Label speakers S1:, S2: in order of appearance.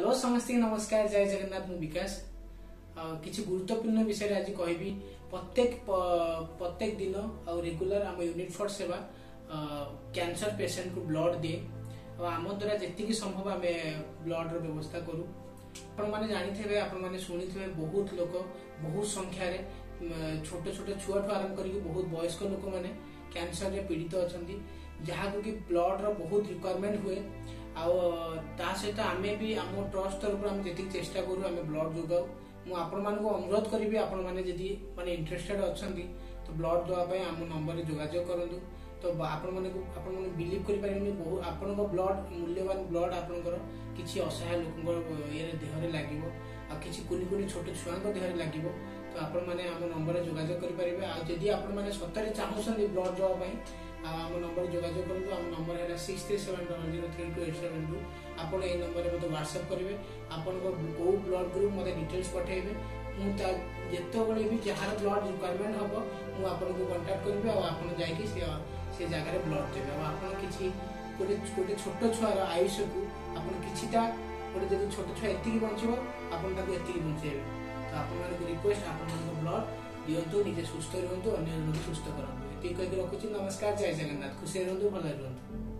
S1: Hello समस्त नमस्कार जय जगन्नाथ मु विकास किसी गुरुत्वपूर्ण विषय आज कहबी प्रत्येक दिन और रेगुलर आम यूनिट फॉर सेवा कैंसर पेशेंट को ब्लड दिए आम द्वारा जी संभव आम ब्लड व्यवस्था करूँ आपने जानी आपने शुणी थे बहुत लोग बहुत संख्यार छोट छोट छुआ ठू आरंभ कर बहुत वयस्क लोक मैंने कैंसर रे पीड़ित अच्छा जहाँ को कि ब्लड रो बहुत रिक्वायरमेंट हुए ता सहित आम भी आम ट्रस्ट तरफ जी चेष्टा करूँ आम ब्लड जोगाऊ मुझे अनुरोध करी आपण मैंने इंटरेस्टेड अच्छा तो ब्लड देवाई आम नंबर जोगाजोग करूँ तो आपण बिलीव करें बहुत आपण ब्लड मूल्यवान ब्लड आपंकर किसी असहाय लोक ये देहरे लगे कि कुनि कुनि छोट छुआ देहरे लगे तो आपण मैंने आम नंबर जोगाजोग करेंगे आदि आपण सतरे चाहूँ ब्लड देवाई आम नंबर जोगाजोग करूँ आम नंबर है 6370032872 आपड़ ये नंबर मत व्हाट्सएप करेंगे आपण कौ ब्लड ग्रुप मत डिटेल्स पठेबे मुझे भी जहाँ ब्लड रिक्वायरमेंट हम मुझे कंटाक्ट करी और जाकि से जगह ब्लड देवे आप गोटे छोट छुआर आयुष को आपटा गोटे जब छोट छुआ एति बचे आपको एति बचे तो आप रिक्वेस्ट आप ब्लड दिंतु निजे सुस्थ रुहतु अन्य लोग सुस्थ करूँ ये कहीकि रखुच्छी नमस्कार जय जगन्नाथ खुशी रुहतु भल रुहतु।